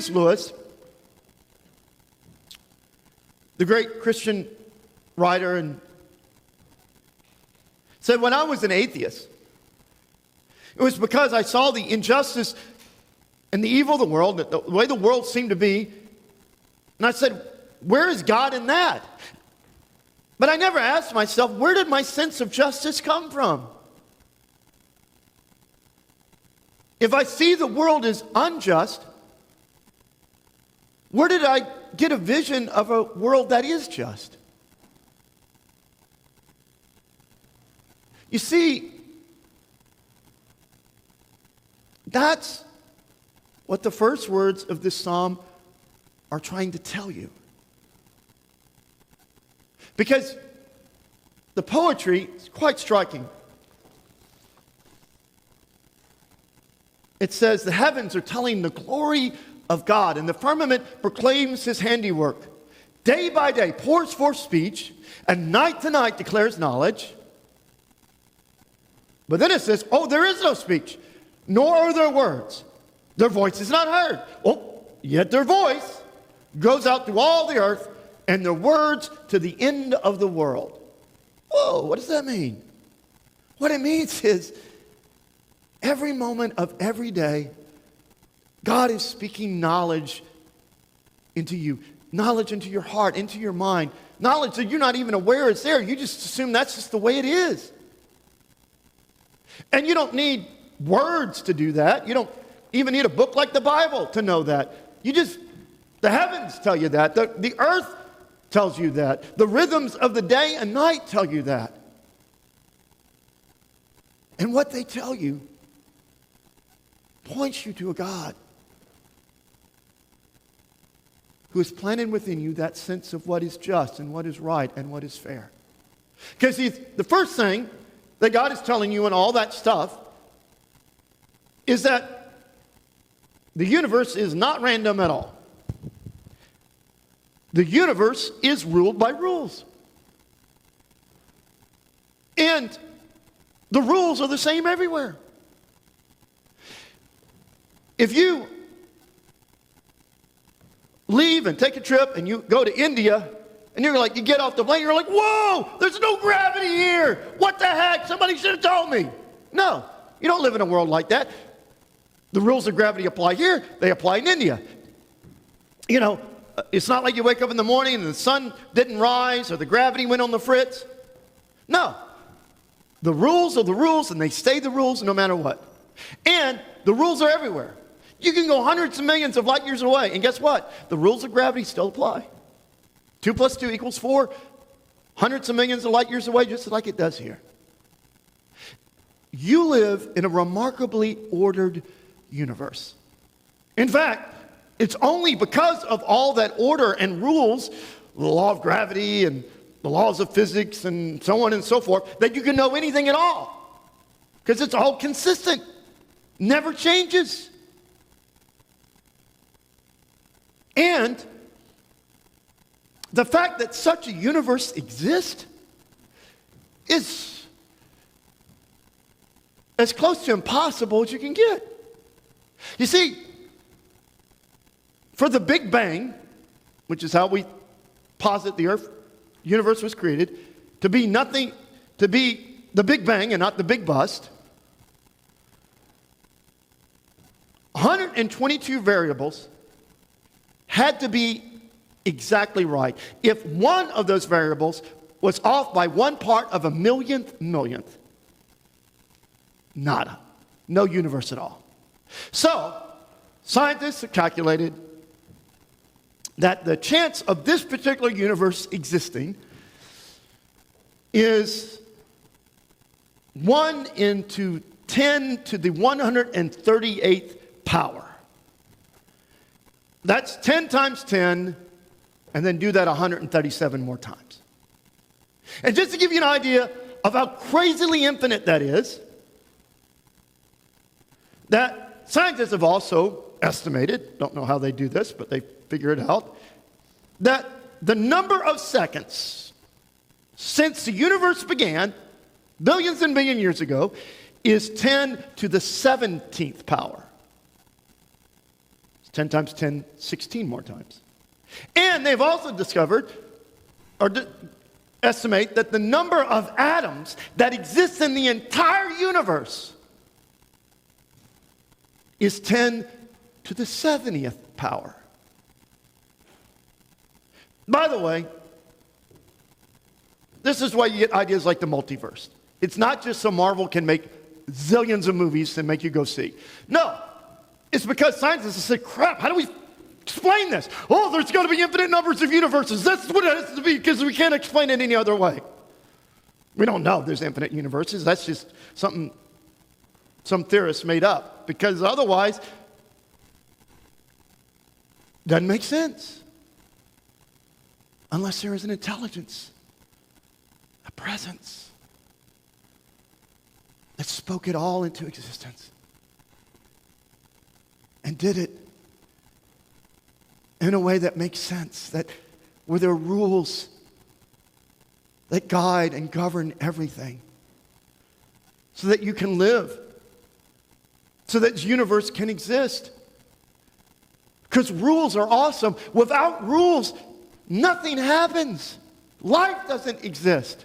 C.S. Lewis, the great Christian writer, and said, when I was an atheist, it was because I saw the injustice and the evil of the world, the way the world seemed to be, and I said, where is God in that? But I never asked myself, where did my sense of justice come from? If I see the world as unjust, where did I get a vision of a world that is just? You see, that's what the first words of this psalm are trying to tell you. Because the poetry is quite striking. It says, the heavens are telling the glory of God, and the firmament proclaims his handiwork. Day by day pours forth speech, and night to night declares knowledge. But then it says, oh, there is no speech, nor are there words. Their voice is not heard. Oh, yet their voice goes out through all the earth, and their words to the end of the world. Whoa, what does that mean? What it means is, every moment of every day, God is speaking knowledge into you. Knowledge into your heart, into your mind. Knowledge that you're not even aware is there. You just assume that's just the way it is. And you don't need words to do that. You don't even need a book like the Bible to know that. The heavens tell you that. The earth tells you that. The rhythms of the day and night tell you that. And what they tell you points you to a God who has planted within you that sense of what is just and what is right and what is fair. Because the first thing that God is telling you in all that stuff is that the universe is not random at all. The universe is ruled by rules. And the rules are the same everywhere. If you leave and take a trip and you go to India and you get off the plane, you're like, whoa, there's no gravity here. What the heck? Somebody should have told me. No, you don't live in a world like that. The rules of gravity apply here. They apply in India. You know, it's not like you wake up in the morning and the sun didn't rise or the gravity went on the fritz. No. The rules are the rules and they stay the rules no matter what. And the rules are everywhere. You can go hundreds of millions of light years away, and guess what? The rules of gravity still apply. 2 + 2 = 4, hundreds of millions of light years away, just like it does here. You live in a remarkably ordered universe. In fact, it's only because of all that order and rules, the law of gravity and the laws of physics and so on and so forth, that you can know anything at all. Because it's all consistent, never changes. And the fact that such a universe exists is as close to impossible as you can get. You see, for the Big Bang, which is how we posit the universe was created, to be the Big Bang and not the Big Bust, 122 variables had to be exactly right. If one of those variables was off by 1 part of a millionth, nada. No universe at all. So, scientists have calculated that the chance of this particular universe existing is 1 × 10⁻⁻⁸ power. That's 10 times 10, and then do that 137 more times. And just to give you an idea of how crazily infinite that is, that scientists have also estimated, don't know how they do this, but they figure it out, that the number of seconds since the universe began, billions and billion years ago, is 10 to the 17th power. It's 10 times 10, 16 more times. And they've also discovered, or estimate, that the number of atoms that exists in the entire universe is 10 to the 70th power. By the way, this is why you get ideas like the multiverse. It's not just so Marvel can make zillions of movies and make you go see. No, it's because scientists have said, crap, how do we explain this? Oh, there's going to be infinite numbers of universes. That's what it has to be because we can't explain it any other way. We don't know there's infinite universes. That's just something some theorists made up because otherwise it doesn't make sense unless there is an intelligence, a presence that spoke it all into existence and did it in a way that makes sense, that where there are rules that guide and govern everything so that you can live, so that the universe can exist. Because rules are awesome. Without rules, nothing happens. Life doesn't exist.